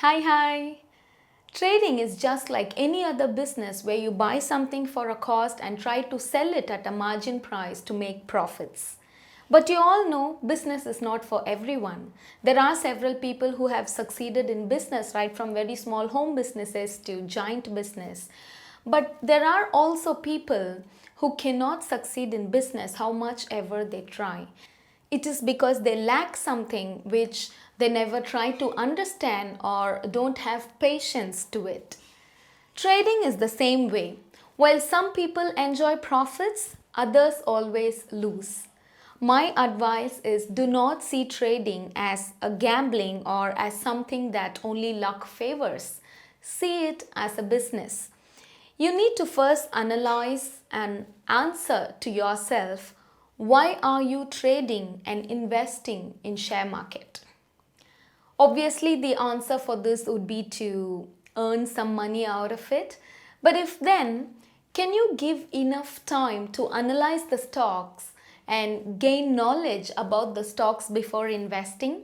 Hi. Trading is just like any other business where you buy something for a cost and try to sell it at a margin price to make profits. But you all know business is not for everyone. There are several people who have succeeded in business, right from very small home businesses to giant business. But there are also people who cannot succeed in business how much ever they try. It is because they lack something which they never try to understand or don't have patience to it. Trading is the same way. While some people enjoy profits, others always lose. My advice is do not see trading as a gambling or as something that only luck favors. See it as a business. You need to first analyze and answer to yourself, why are you trading and investing in share market? Obviously, the answer for this would be to earn some money out of it. But if then, can you give enough time to analyze the stocks and gain knowledge about the stocks before investing?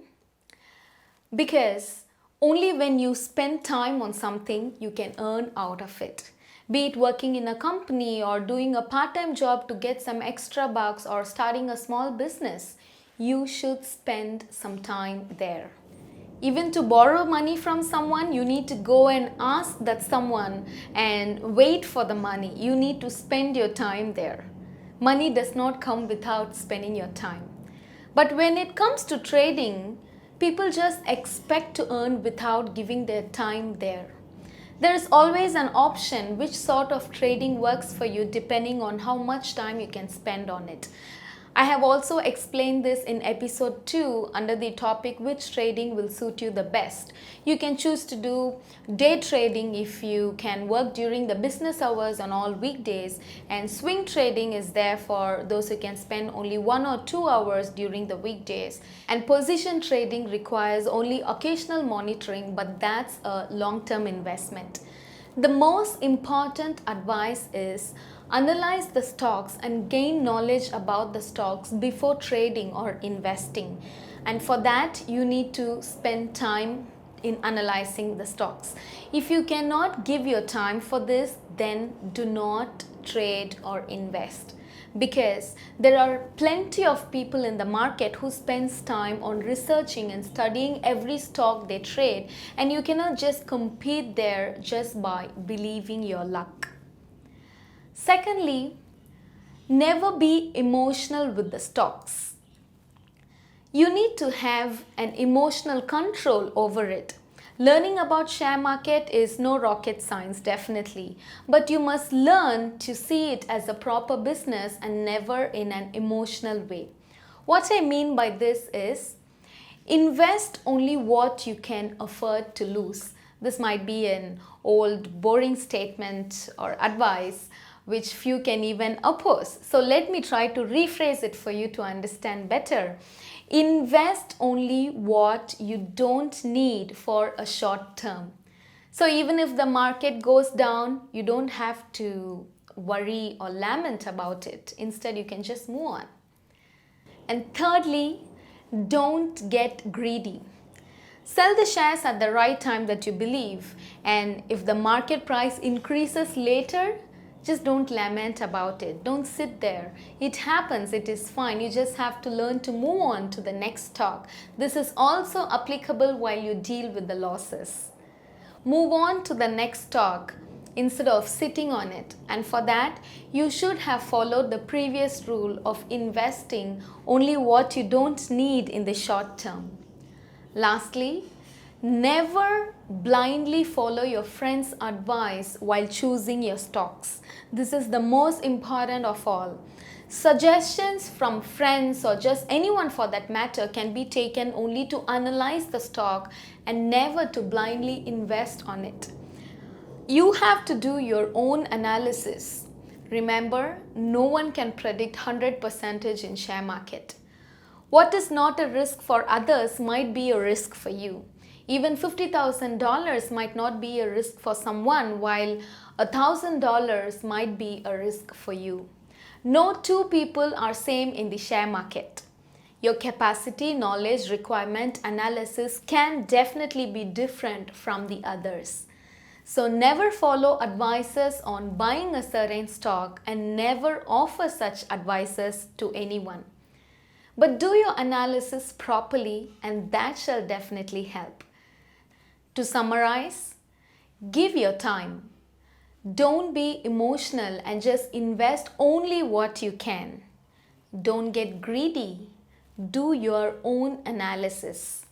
Because only when you spend time on something, you can earn out of it. Be it working in a company or doing a part-time job to get some extra bucks or starting a small business, you should spend some time there. Even to borrow money from someone, you need to go and ask that someone and wait for the money. You need to spend your time there. Money does not come without spending your time. But when it comes to trading, people just expect to earn without giving their time there. There is always an option which sort of trading works for you depending on how much time you can spend on it. I have also explained this in episode 2 under the topic which trading will suit you the best. You can choose to do day trading if you can work during the business hours on all weekdays, and swing trading is there for those who can spend only 1 or 2 hours during the weekdays, and position trading requires only occasional monitoring, but that's a long-term investment. The most important advice is analyze the stocks and gain knowledge about the stocks before trading or investing. And for that, you need to spend time in analyzing the stocks. If you cannot give your time for this, then do not trade or invest, because there are plenty of people in the market who spends time on researching and studying every stock they trade, and you cannot just compete there just by believing your luck. Secondly, never be emotional with the stocks. You need to have an emotional control over it. Learning about share market is no rocket science, definitely, but you must learn to see it as a proper business and never in an emotional way. What I mean by this is, invest only what you can afford to lose. This might be an old boring statement or advice which few can even oppose. So let me try to rephrase it for you to understand better. Invest only what you don't need for a short term. So even if the market goes down, you don't have to worry or lament about it. Instead, you can just move on. And thirdly, don't get greedy. Sell the shares at the right time that you believe, and if the market price increases later, just don't lament about it. Don't sit there. It happens, it is fine. You just have to learn to move on to the next stock. This is also applicable while you deal with the losses. Move on to the next stock instead of sitting on it. And for that, you should have followed the previous rule of investing only what you don't need in the short term. Lastly, never blindly follow your friend's advice while choosing your stocks. This is the most important of all. Suggestions from friends or just anyone for that matter can be taken only to analyze the stock and never to blindly invest on it. You have to do your own analysis. Remember, no one can predict 100% in share market. What is not a risk for others might be a risk for you. Even $50,000 might not be a risk for someone, while $1,000 might be a risk for you. No two people are same in the share market. Your capacity, knowledge, requirement, analysis can definitely be different from the others. So never follow advices on buying a certain stock and never offer such advices to anyone. But do your analysis properly and that shall definitely help. To summarize, give your time. Don't be emotional and just invest only what you can. Don't get greedy. Do your own analysis.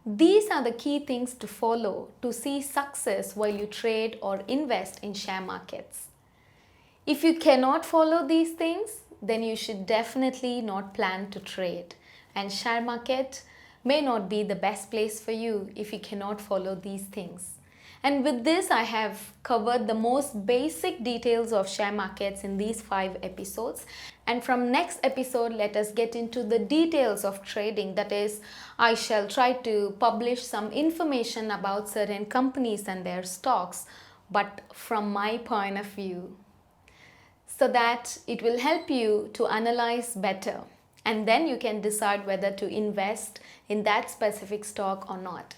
These are the key things to follow to see success while you trade or invest in share markets. If you cannot follow these things, then you should definitely not plan to trade. And share market may not be the best place for you if you cannot follow these things. And with this, I have covered the most basic details of share markets in these 5 episodes. And from next episode, let us get into the details of trading. That is, I shall try to publish some information about certain companies and their stocks, but from my point of view, so that it will help you to analyze better. And then you can decide whether to invest in that specific stock or not.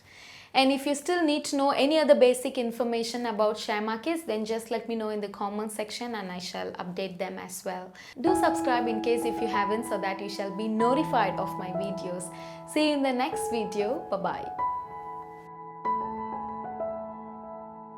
And if you still need to know any other basic information about share markets, then just let me know in the comment section and I shall update them as well. Do subscribe in case if you haven't, so that you shall be notified of my videos. See you in the next video. Bye-bye.